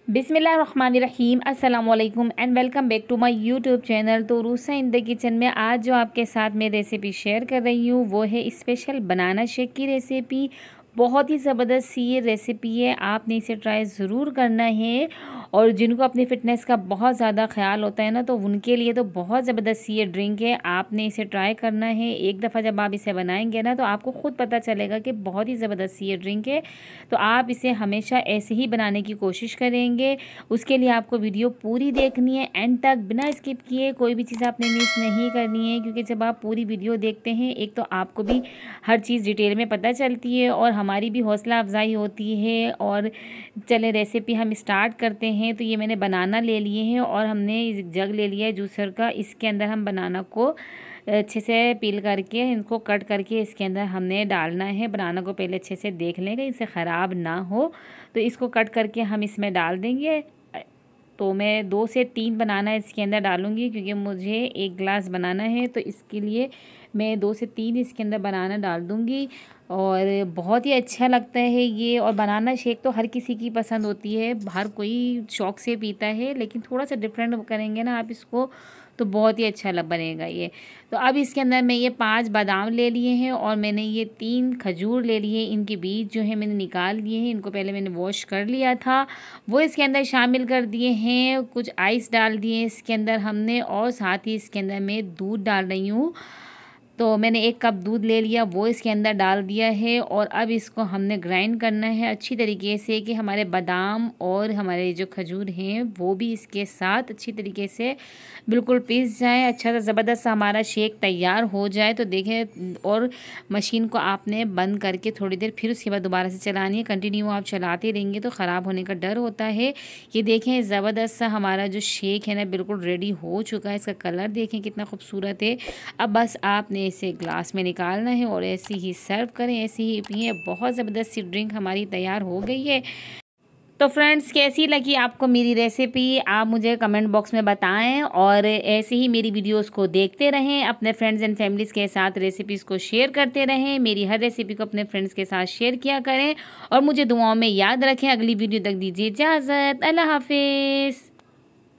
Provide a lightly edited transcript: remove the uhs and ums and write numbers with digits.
बिस्मिल्लाहिर्रहमानिर्रहीम अस्सलाम वालेकुम and welcome back to my YouTube channel. तो रूसा इन द किचन में आज जो आपके साथ मैं रेसिपी शेयर कर रही हूँ वो है स्पेशल बनाना शेक की रेसिपी। बहुत ही ज़बरदस्त सी ये रेसिपी है, आपने इसे ट्राई ज़रूर करना है। और जिनको अपनी फ़िटनेस का बहुत ज़्यादा ख्याल होता है ना, तो उनके लिए तो बहुत ज़बरदस्त सी ये ड्रिंक है। आपने इसे ट्राई करना है। एक दफ़ा जब आप इसे बनाएंगे ना तो आपको ख़ुद पता चलेगा कि बहुत ही ज़बरदस्त सी ये ड्रिंक है। तो आप इसे हमेशा ऐसे ही बनाने की कोशिश करेंगे। उसके लिए आपको वीडियो पूरी देखनी है, एंड तक बिना स्किप किए कोई भी चीज़ आपने मिस नहीं करनी है, क्योंकि जब आप पूरी वीडियो देखते हैं एक तो आपको भी हर चीज़ डिटेल में पता चलती है और हमारी भी हौसला अफजाई होती है। और चले रेसिपी हम स्टार्ट करते हैं। तो ये मैंने बनाना ले लिए हैं और हमने जग ले लिया है जूसर का। इसके अंदर हम बनाना को अच्छे से पील करके इनको कट करके इसके अंदर हमने डालना है। बनाना को पहले अच्छे से देख लेंगे इसे ख़राब ना हो, तो इसको कट करके हम इसमें डाल देंगे। तो मैं 2 से 3 बनाना इसके अंदर डालूँगी, क्योंकि मुझे 1 गिलास बनाना है, तो इसके लिए मैं 2 से 3 इसके अंदर बनाना डाल दूँगी। और बहुत ही अच्छा लगता है ये। और बनाना शेक तो हर किसी की पसंद होती है, हर कोई शौक़ से पीता है, लेकिन थोड़ा सा डिफरेंट करेंगे ना आप इसको तो बहुत ही अच्छा बनेगा ये। तो अब इसके अंदर मैं ये 5 बादाम ले लिए हैं और मैंने ये 3 खजूर ले लिए। इनके बीज जो है मैंने निकाल लिए हैं, इनको पहले मैंने वॉश कर लिया था, वो इसके अंदर शामिल कर दिए हैं। कुछ आइस डाल दिए इसके अंदर हमने, और साथ ही इसके अंदर मैं दूध डाल रही हूँ। तो मैंने 1 कप दूध ले लिया, वो इसके अंदर डाल दिया है। और अब इसको हमने ग्राइंड करना है अच्छी तरीके से, कि हमारे बादाम और हमारे जो खजूर हैं वो भी इसके साथ अच्छी तरीके से बिल्कुल पीस जाए, अच्छा सा ज़बरदस्त सा हमारा शेक तैयार हो जाए। तो देखें, और मशीन को आपने बंद करके थोड़ी देर फिर उसके बाद दोबारा से चलानी है। कंटिन्यू आप चलाते रहेंगे तो ख़राब होने का डर होता है। ये देखें ज़बरदस्त सा हमारा जो शेक है ना बिल्कुल रेडी हो चुका है। इसका कलर देखें कितना खूबसूरत है। अब बस आपने इसे ग्लास में निकालना है और ऐसे ही सर्व करें, ऐसे ही पिए। बहुत ज़बरदस्त सी ड्रिंक हमारी तैयार हो गई है। तो फ्रेंड्स, कैसी लगी आपको मेरी रेसिपी आप मुझे कमेंट बॉक्स में बताएं, और ऐसे ही मेरी वीडियोस को देखते रहें। अपने फ्रेंड्स एंड फैमिलीज़ के साथ रेसिपीज़ को शेयर करते रहें। मेरी हर रेसिपी को अपने फ्रेंड्स के साथ शेयर किया करें और मुझे दुआओं में याद रखें। अगली वीडियो तक दीजिए इजाज़त। अल्लाह हाफिज़।